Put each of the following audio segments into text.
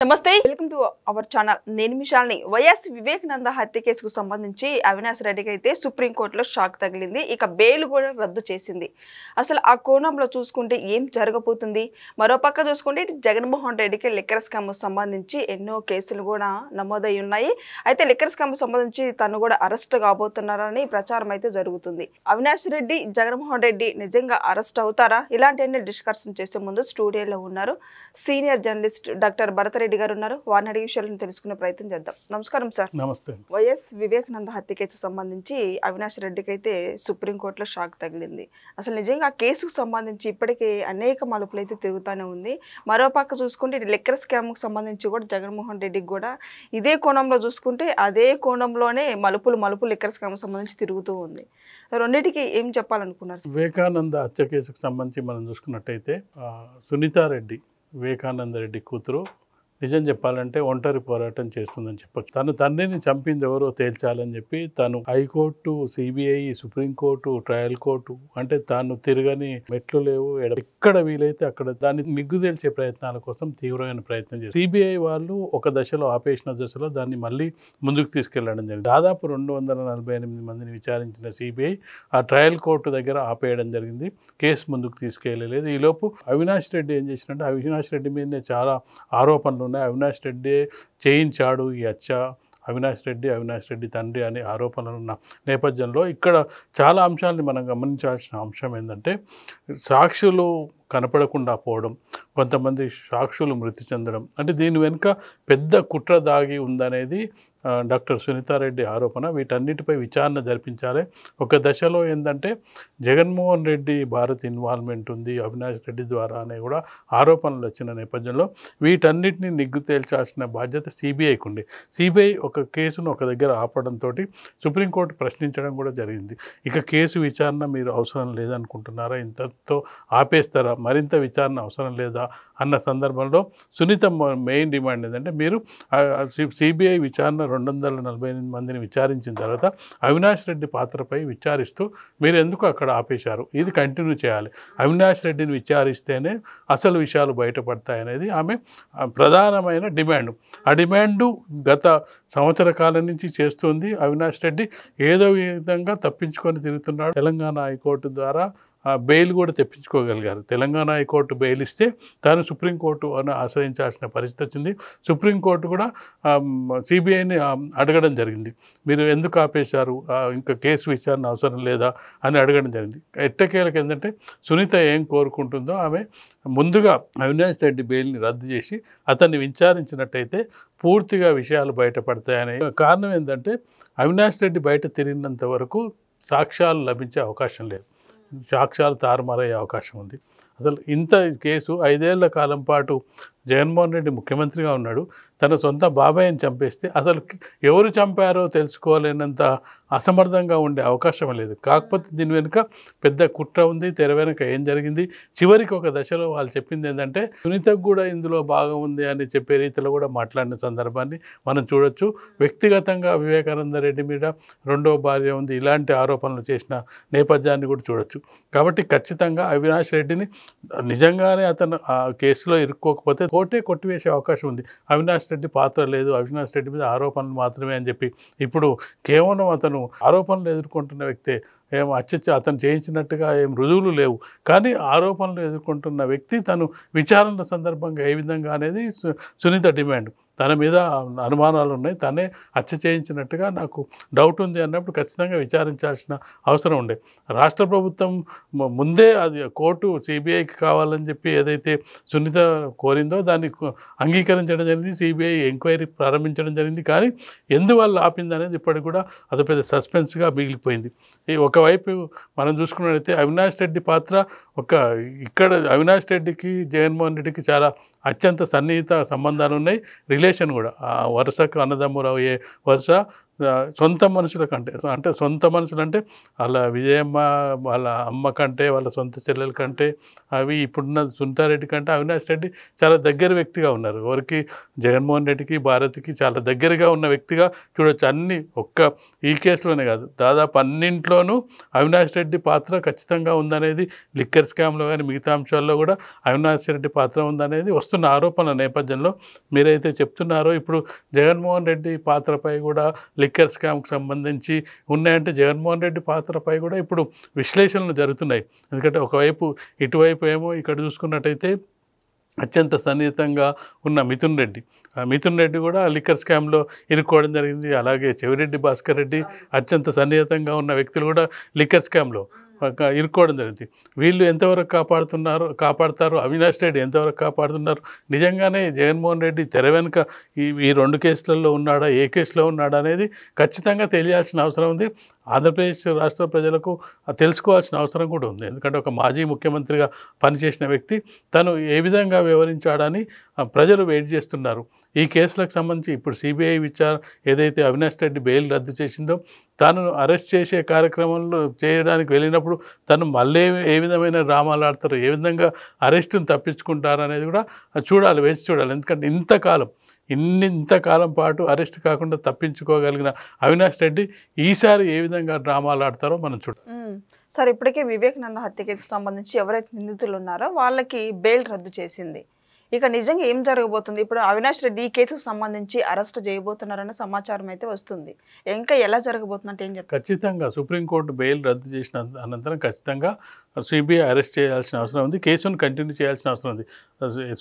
నమస్తే welcome to our channel నేను మిషాల్ని YS Vivekananda హత్య కేసుకు సంబంధించి అవినాష్ రెడ్డికి అయితే సుప్రీంకోర్టులో షాక్ తగిలింది. ఇక బెయిల్ కూడా రద్దు చేసింది. అసలు ఆ కోణంలో చూసుకుంటే ఏం జరగబోతుంది? మరోపక్క చూసుకుంటే జగన్మోహన్ రెడ్డికి లిక్కర్ స్కామ్ సంబంధించి ఎన్నో కేసులు కూడా నమోదై ఉన్నాయి. అయితే లిక్కర్ స్కామ్ సంబంధించి తను కూడా అరెస్ట్ కాబోతున్నారని ప్రచారం అయితే జరుగుతుంది. అవినాష్ రెడ్డి జగన్మోహన్ రెడ్డి నిజంగా అరెస్ట్ అవుతారా? ఇలాంటివన్నీ డిస్కషన్ చేసే ముందు స్టూడియోలో ఉన్నారు senior journalist doctor Bharat Reddy గారు ఉన్నారు. వారిని అడిగే విషయాలను తెలుసుకునే ప్రయత్నం చేద్దాం. నమస్కారం సార్. నమస్తే. వైఎస్ వివేకానంద హత్య కేసు సంబంధించి అవినాష్ రెడ్డికి అయితే సుప్రీంకోర్టులో షాక్ తగిలింది. అసలు నిజంగా ఆ కేసుకు సంబంధించి ఇప్పటికే అనేక మలుపులు అయితే తిరుగుతూనే ఉంది. మరోపక్క చూసుకుంటే లిక్కర్ స్కామ్కు సంబంధించి కూడా జగన్మోహన్ రెడ్డికి కూడా ఇదే కోణంలో చూసుకుంటే అదే కోణంలోనే మలుపులు లిక్కర్ స్కామ్ సంబంధించి తిరుగుతూ ఉంది. రెండింటికి ఏం చెప్పాలనుకున్నారు? వివేకానంద హత్య కేసుకు సంబంధించి మనం చూసుకున్నట్టయితే సునీతారెడ్డి వివేకానంద రెడ్డి కూతురు నిజం చెప్పాలంటే ఒంటరి పోరాటం చేస్తుందని చెప్పొచ్చు. తన తండ్రిని చంపింది ఎవరో తేల్చాలని చెప్పి తను high court, CBI, supreme court, trial court అంటే తాను తిరగని మెట్లు లేవు, ఎక్కడ వీలైతే అక్కడ దాన్ని నిగ్గు తేల్చే ప్రయత్నాల కోసం తీవ్రమైన ప్రయత్నం చేస్తారు. సిబిఐ వాళ్ళు ఒక దశలో ఆపేసిన దశలో దాన్ని మళ్ళీ ముందుకు తీసుకెళ్లడం జరిగింది. దాదాపు 248 మందిని విచారించిన సిబిఐ ఆ ట్రయల్ కోర్టు దగ్గర ఆపేయడం జరిగింది. కేసు ముందుకు తీసుకెళ్ళలేదు. ఈలోపు అవినాష్ రెడ్డి ఏం చేసినట్టే అవినాష్ రెడ్డి మీదనే చాలా ఆరోపణలు ఉన్నాయి. అవినాష్ రెడ్డి చేయించాడు ఈ హత్య, అవినాష్ రెడ్డి తండ్రి అనే ఆరోపణలు ఉన్న నేపథ్యంలో ఇక్కడ చాలా అంశాలని మనం గమనించాల్సిన అంశం ఏంటంటే సాక్షులు కనపడకుండా పోవడం, కొంతమంది సాక్షులు మృతి చెందడం, అంటే దీని వెనుక పెద్ద కుట్ర దాగి ఉందనేది డాక్టర్ సునీతారెడ్డి ఆరోపణ. వీటన్నిటిపై విచారణ జరిపించాలి. ఒక దశలో ఏంటంటే జగన్మోహన్ రెడ్డి భారత్ ఇన్వాల్వ్మెంట్ ఉంది అవినాష్ రెడ్డి ద్వారా అనే కూడా ఆరోపణలు వచ్చిన నేపథ్యంలో వీటన్నిటిని నిగ్గు తేల్చాల్సిన బాధ్యత సిబిఐకి ఉంది. సిబిఐ ఒక కేసును ఒక దగ్గర ఆపడంతో సుప్రీంకోర్టు ప్రశ్నించడం కూడా జరిగింది. ఇక కేసు విచారణ మీరు అవసరం లేదనుకుంటున్నారా, ఇంతతో ఆపేస్తారా, మరింత విచారణ అవసరం లేదా అన్న సందర్భంలో సునీత మెయిన్ డిమాండ్ ఏంటంటే మీరు సిబిఐ విచారణ 248 మందిని విచారించిన తర్వాత అవినాష్ రెడ్డి పాత్రపై విచారిస్తూ మీరు ఎందుకు అక్కడ ఆపేశారు, ఇది కంటిన్యూ చేయాలి, అవినాష్ రెడ్డిని విచారిస్తేనే అసలు విషయాలు బయటపడతాయనేది ఆమె ప్రధానమైన డిమాండ్. ఆ డిమాండు గత సంవత్సర కాలం నుంచి చేస్తుంది. అవినాష్ రెడ్డి ఏదో విధంగా తప్పించుకొని తిరుగుతున్నాడు. తెలంగాణ హైకోర్టు ద్వారా బెయిల్ కూడా తెప్పించుకోగలిగారు. తెలంగాణ హైకోర్టు బెయిల్ ఇస్తే తాను సుప్రీంకోర్టు అని ఆశ్రయించాల్సిన పరిస్థితి వచ్చింది. సుప్రీంకోర్టు కూడా సిబిఐని అడగడం జరిగింది, మీరు ఎందుకు ఆపేశారు, ఇంకా కేసు విచారణ అవసరం లేదా అని అడగడం జరిగింది. ఎట్టకేలకు ఏంటంటే సునీత ఏం కోరుకుంటుందో ఆమె ముందుగా అవినాష్ రెడ్డి బెయిల్ని రద్దు చేసి అతన్ని విచారించినట్టయితే పూర్తిగా విషయాలు బయటపడతాయనే కారణం ఏంటంటే అవినాష్ రెడ్డి బయట తిరిగినంత వరకు సాక్ష్యాలు లభించే అవకాశం లేదు, సాక్ష్యాలు తారుమారయ్యే అవకాశం ఉంది. అసలు ఇంత కేసు 5 ఏళ్ల కాలం పాటు జగన్మోహన్ రెడ్డి ముఖ్యమంత్రిగా ఉన్నాడు. తన సొంత బాబాయిని చంపేస్తే అసలు ఎవరు చంపారో తెలుసుకోలేనంత అసమర్థంగా ఉండే అవకాశం లేదు. కాకపోతే దీని వెనుక పెద్ద కుట్ర ఉంది, తెర వెనుక ఏం జరిగింది. చివరికి ఒక దశలో వాళ్ళు చెప్పింది ఏంటంటే సునీతకు కూడా ఇందులో భాగం ఉంది అని చెప్పే రీతిలో కూడా మాట్లాడిన సందర్భాన్ని మనం చూడొచ్చు. వ్యక్తిగతంగా వివేకానంద రెడ్డి మీద రెండో భార్య ఉంది, ఇలాంటి ఆరోపణలు చేసిన నేపథ్యాన్ని కూడా చూడొచ్చు. కాబట్టి ఖచ్చితంగా అవినాష్ రెడ్డిని నిజంగానే అతను ఆ కేసులో ఇరుక్కోకపోతే కోర్టే కొట్టివేసే అవకాశం ఉంది. అవినాష్ రెడ్డి పాత్ర లేదు, అవినాష్ రెడ్డి మీద ఆరోపణలు మాత్రమే అని చెప్పి ఇప్పుడు కేవలం అతను ఆరోపణలు ఎదుర్కొంటున్న వ్యక్తే, ఏం అతను చేయించినట్టుగా ఏం రుజువులు లేవు, కానీ ఆరోపణలు ఎదుర్కొంటున్న వ్యక్తి తను విచారణ సందర్భంగా ఏ విధంగా అనేది సునీత డిమాండ్. తన మీద అనుమానాలు ఉన్నాయి, తనే హత్య చేయించినట్టుగా నాకు డౌట్ ఉంది అన్నప్పుడు ఖచ్చితంగా విచారించాల్సిన అవసరం ఉండే. రాష్ట్ర ప్రభుత్వం ముందే అది కోర్టు సిబిఐకి కావాలని చెప్పి ఏదైతే సునీత కోరిందో దాన్ని అంగీకరించడం జరిగింది, సిబిఐ ఎంక్వైరీ ప్రారంభించడం జరిగింది. కానీ ఎందువల్ల ఆపింది అనేది ఇప్పటికి కూడా అది పెద్ద సస్పెన్స్గా మిగిలిపోయింది. ఒకవైపు మనం చూసుకున్నట్లయితే అవినాష్ రెడ్డి పాత్ర ఇక్కడ అవినాష్ రెడ్డికి జగన్మోహన్ రెడ్డికి చాలా అత్యంత సన్నిహిత సంబంధాలు ఉన్నాయి, రిలేషన్ కూడా వరుసకు అన్నదమ్ములు అయ్యే వరుస సొంత మనుషుల కంటే అంటే సొంత మనుషులు అంటే వాళ్ళ విజయమ్మ వాళ్ళ అమ్మ కంటే వాళ్ళ సొంత చెల్లెల కంటే అవి ఇప్పుడున్న సునీతారెడ్డి కంటే అవినాష్ రెడ్డి చాలా దగ్గర వ్యక్తిగా ఉన్నారు. ఎవరికి జగన్మోహన్ రెడ్డికి భారత్కి చాలా దగ్గరగా ఉన్న వ్యక్తిగా చూడొచ్చు. అన్ని ఒక్క ఈ కేసులోనే కాదు, దాదాపు అన్నింట్లోనూ అవినాష్ రెడ్డి పాత్ర ఖచ్చితంగా ఉందనేది, లిక్కర్ స్కామ్లో కానీ మిగతా అంశాల్లో కూడా అవినాష్ రెడ్డి పాత్ర ఉందనేది వస్తున్న ఆరోపణల నేపథ్యంలో మీరైతే చెప్తున్నారో ఇప్పుడు జగన్మోహన్ రెడ్డి పాత్రపై కూడా లిక్కర్ స్కామ్కి సంబంధించి ఉన్నాయంటే జగన్మోహన్ రెడ్డి పాత్రపై కూడా ఇప్పుడు విశ్లేషణలు జరుగుతున్నాయి. ఎందుకంటే ఒకవైపు ఇటువైపు ఏమో ఇక్కడ చూసుకున్నట్టయితే అత్యంత సన్నిహితంగా ఉన్న మిథున్ రెడ్డి, మిథున్ రెడ్డి కూడా లిక్కర్ స్కామ్లో ఇరుక్కోవడం జరిగింది. అలాగే చెవిరెడ్డి భాస్కర్ రెడ్డి అత్యంత సన్నిహితంగా ఉన్న వ్యక్తులు కూడా లిక్కర్ స్కామ్లో ఇరుక్కోవడం జరిగింది. వీళ్ళు ఎంతవరకు కాపాడుతారు, అవినాష్ రెడ్డి ఎంతవరకు కాపాడుతున్నారు, నిజంగానే జగన్మోహన్ రెడ్డి తెర వెనుక ఈ రెండు కేసులలో ఉన్నాడా, ఏ కేసులో ఉన్నాడా అనేది ఖచ్చితంగా తెలియాల్సిన అవసరం ఉంది. ఆంధ్రప్రదేశ్ రాష్ట్ర ప్రజలకు తెలుసుకోవాల్సిన అవసరం కూడా ఉంది. ఎందుకంటే ఒక మాజీ ముఖ్యమంత్రిగా పనిచేసిన వ్యక్తి తను ఏ విధంగా వ్యవహరించాడని ప్రజలు వెయిట్ చేస్తున్నారు. ఈ కేసులకు సంబంధించి ఇప్పుడు సిబిఐ ఏదైతే అవినాష్ రెడ్డి బెయిల్ రద్దు చేసిందో తాను అరెస్ట్ చేసే కార్యక్రమంలో చేయడానికి వెళ్ళినప్పుడు తను మళ్ళీ ఏ విధమైన డ్రామాలు ఆడతారు, ఏ విధంగా అరెస్టును తప్పించుకుంటారు అనేది కూడా చూడాలి, వేసి చూడాలి. ఎందుకంటే ఇంతకాలం పాటు అరెస్ట్ కాకుండా తప్పించుకోగలిగిన అవినాష్ రెడ్డి ఈసారి ఏ విధంగా డ్రామాలు ఆడతారో మనం చూడాలి. సార్, ఇప్పటికే వివేకానంద హత్య కేసుకు సంబంధించి ఎవరైతే నిందితులు ఉన్నారో వాళ్ళకి బెయిల్ రద్దు చేసింది. ఇక నిజంగా ఏం జరగబోతుంది? ఇప్పుడు అవినాష్ రెడ్డి ఈ కేసుకు సంబంధించి అరెస్ట్ చేయబోతున్నారన్న సమాచారం అయితే వస్తుంది. ఇంకా ఎలా జరగబోతుంది అంటే ఏం చెప్తారు? ఖచ్చితంగా సుప్రీంకోర్టు బెయిల్ రద్దు చేసిన అనంతరం ఖచ్చితంగా సిబిఐ అరెస్ట్ చేయాల్సిన అవసరం ఉంది, కేసును కంటిన్యూ చేయాల్సిన అవసరం ఉంది.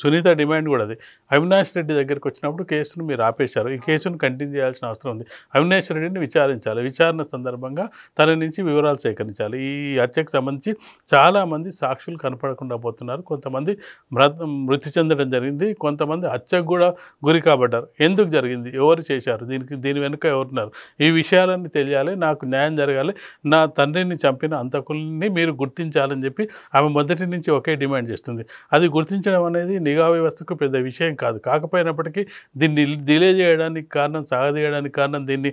సునీత డిమాండ్ కూడా అది. అవినాష్ రెడ్డి దగ్గరికి వచ్చినప్పుడు కేసును మీరు ఆపేశారు, ఈ కేసును కంటిన్యూ చేయాల్సిన అవసరం ఉంది. అవినాష్ రెడ్డిని విచారించాలి, విచారణ సందర్భంగా తన నుంచి వివరాలు సేకరించాలి. ఈ హత్యకు సంబంధించి చాలామంది సాక్షులు కనపడకుండా పోతున్నారు, కొంతమంది మృతి చెందడం జరిగింది, కొంతమంది హత్యకు కూడా గురి కాబడ్డారు. ఎందుకు జరిగింది, ఎవరు చేశారు, దీని వెనుక ఎవరున్నారు, ఈ విషయాలన్నీ తెలియాలి, నాకు న్యాయం జరగాలి, నా తండ్రిని చంపిన అంతకుల్ని మీరు గుర్తించాలని చెప్పి ఆమె మొదటి నుంచి ఒకే డిమాండ్ చేస్తుంది. అది గుర్తించడం అనేది నిఘా వ్యవస్థకు పెద్ద విషయం కాదు. కాకపోయినప్పటికీ దీన్ని డిలే చేయడానికి కారణం, సాగదీయడానికి కారణం, దీన్ని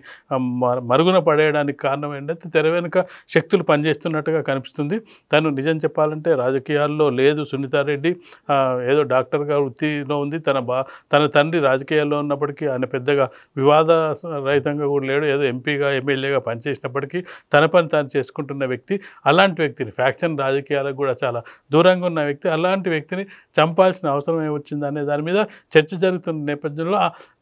మరుగున పడేయడానికి కారణం ఏంటంటే తెర వెనుక శక్తులు పనిచేస్తున్నట్టుగా కనిపిస్తుంది. తను నిజం చెప్పాలంటే రాజకీయాల్లో లేదు. సునీతారెడ్డి ఏదో డాక్టర్గా వృత్తిలో ఉంది. తన తండ్రి రాజకీయాల్లో ఉన్నప్పటికీ ఆయన పెద్దగా వివాద రహితంగా కూడా లేడు. ఏదో ఎంపీగా ఎమ్మెల్యేగా పనిచేసినప్పటికీ తన పని తాను చేసుకుంటున్న వ్యక్తి. అలాంటి వ్యక్తిని, ఫ్యాక్షన్ రాజకీయాలకు కూడా చాలా దూరంగా ఉన్న వ్యక్తి, అలాంటి వ్యక్తిని చంపాల్సిన అవసరం ఏమొచ్చింది అనే దాని మీద చర్చ జరుగుతున్న నేపథ్యంలో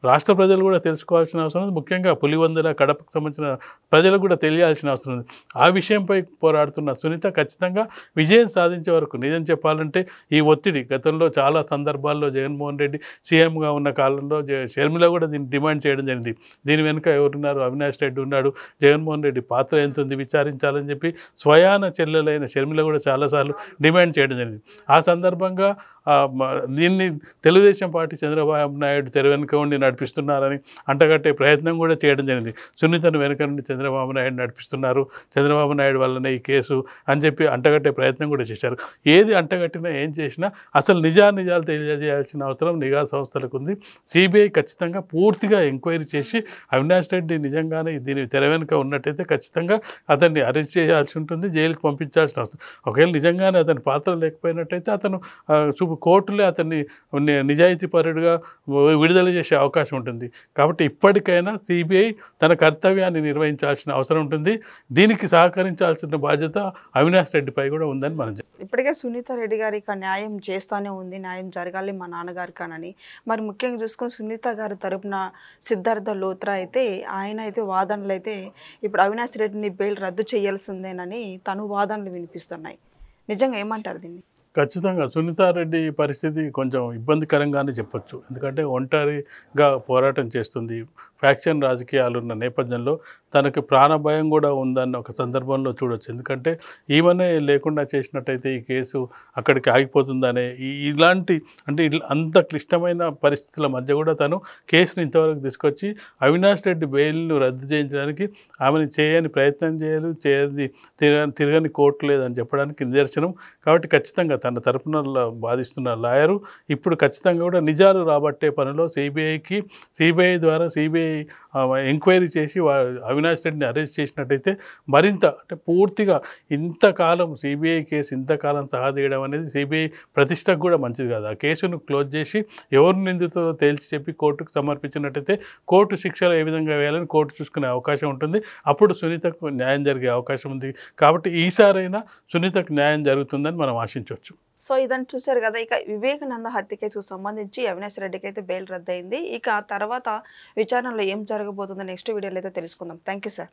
రాష్ట్ర ప్రజలు కూడా తెలుసుకోవాల్సిన అవసరం ఉంది. ముఖ్యంగా పులివెందుల, కడపకు సంబంధించిన ప్రజలకు కూడా తెలియాల్సిన అవసరం ఉంది. ఆ విషయంపై పోరాడుతున్న సునీత ఖచ్చితంగా విజయం సాధించే వరకు, నిజం చెప్పాలంటే ఈ ఒత్తిడి గతంలో చాలా సందర్భాల్లో జగన్మోహన్ రెడ్డి సీఎంగా ఉన్న కాలంలో షర్మిల కూడా దీన్ని డిమాండ్ చేయడం జరిగింది. దీని వెనుక ఎవరున్నారు, అవినాష్ రెడ్డి ఉన్నాడు, జగన్మోహన్ రెడ్డి పాత్ర ఎంత ఉంది విచారించాలని చెప్పి స్వయాన చెల్లెలైన షర్మిల కూడా చాలాసార్లు డిమాండ్ చేయడం జరిగింది. ఆ సందర్భంగా దీన్ని తెలుగుదేశం పార్టీ చంద్రబాబు నాయుడు తెర వెనుక ఉండి నడిపిస్తున్నారని అంటగట్టే ప్రయత్నం కూడా చేయడం జరిగింది. సునీతను వెనుక నుండి చంద్రబాబు నాయుడు నడిపిస్తున్నారు, చంద్రబాబు నాయుడు వల్లనే ఈ కేసు అని చెప్పి అంటగట్టే ప్రయత్నం కూడా చేశారు. ఏది అంటగట్టినా ఏం చేసినా అసలు నిజాలు తెలియజేయాల్సిన అవసరం నిఘా సంస్థలకు ఉంది. సిబిఐ ఖచ్చితంగా పూర్తిగా ఎంక్వైరీ చేసి అవినాష్ రెడ్డి నిజంగానే దీని తెర వెనుక ఉన్నట్టయితే ఖచ్చితంగా అతన్ని అరెస్ట్ చేయాల్సి ఉంటుంది, జైలుకి పంపించాల్సిన అవసరం. ఒకవేళ నిజంగానే అతని పాత్ర లేకపోయినట్టయితే అతను కోర్టులే అతన్ని నిజాయితీపరుడుగా విడుదల చేసే అవకాశం ఉంటుంది. కాబట్టి ఇప్పటికైనా సిబిఐ తన కర్తవ్యాన్ని నిర్వహించాల్సిన అవసరం ఉంటుంది. దీనికి సహకరించాల్సిన బాధ్యత అవినాష్ రెడ్డిపై కూడా ఉందని మనం చెప్తాం. ఇప్పటికే సునీత రెడ్డి గారికి న్యాయం చేస్తూనే ఉంది, న్యాయం జరగాలి మా నాన్నగారు కానని. మరి ముఖ్యంగా చూసుకుని సునీత గారి తరపున సిద్ధార్థ లోత్రా అయితే ఆయన అయితే వాదనలు అయితే ఇప్పుడు అవినాష్ రెడ్డిని బెయిల్ రద్దు చేయాల్సిందేనని తను వాదనలు వినిపిస్తున్నాయి. నిజంగా ఏమంటారు దీన్ని? ఖచ్చితంగా సునీతారెడ్డి పరిస్థితి కొంచెం ఇబ్బందికరంగానే చెప్పొచ్చు. ఎందుకంటే ఒంటరిగా పోరాటం చేస్తుంది, ఫ్యాక్షన్ రాజకీయాలు ఉన్న నేపథ్యంలో తనకి ప్రాణభయం కూడా ఉందన్న ఒక సందర్భంలో చూడొచ్చు. ఎందుకంటే ఈమెనే లేకుండా చేసినట్టయితే ఈ కేసు అక్కడికి ఆగిపోతుందనే ఇలాంటి అంటే అంత క్లిష్టమైన పరిస్థితుల మధ్య కూడా తను కేసుని ఇంతవరకు తీసుకొచ్చి అవినాష్ రెడ్డి బెయిల్ను రద్దు చేయించడానికి ఆమెను చేయని ప్రయత్నం చేయదు, తిరగని కోర్టు లేదని చెప్పడానికి నిదర్శనం. కాబట్టి ఖచ్చితంగా తన తరపున వాదిస్తున్న లాయరు ఇప్పుడు ఖచ్చితంగా కూడా నిజాలు రాబట్టే పనిలో సిబిఐ ద్వారా ఎంక్వైరీ చేసి అవినాష్ రెడ్డిని అరెస్ట్ చేసినట్టయితే మరింత అంటే పూర్తిగా ఇంతకాలం సిబిఐ కేసు ఇంతకాలం సాగదీయడం అనేది సిబిఐ ప్రతిష్టకు కూడా మంచిది కాదు. ఆ కేసును క్లోజ్ చేసి ఎవరు నిందితులో తేల్చి చెప్పి కోర్టుకు సమర్పించినట్టయితే కోర్టు శిక్షలు ఏ విధంగా వేయాలని కోర్టు చూసుకునే అవకాశం ఉంటుంది. అప్పుడు సునీతకు న్యాయం జరిగే అవకాశం ఉంది. కాబట్టి ఈసారైనా సునీతకు న్యాయం జరుగుతుందని మనం ఆశించవచ్చు. సో ఇదని చూశారు కదా. ఇక వివేకానంద హత్య కేసుకు సంబంధించి అవినాష్ రెడ్డికి అయితే బెయిల్ రద్దయింది. ఇక తర్వాత విచారణలో ఏం జరగబోతుందో నెక్స్ట్ వీడియోలో అయితే తెలుసుకుందాం. Thank you sir.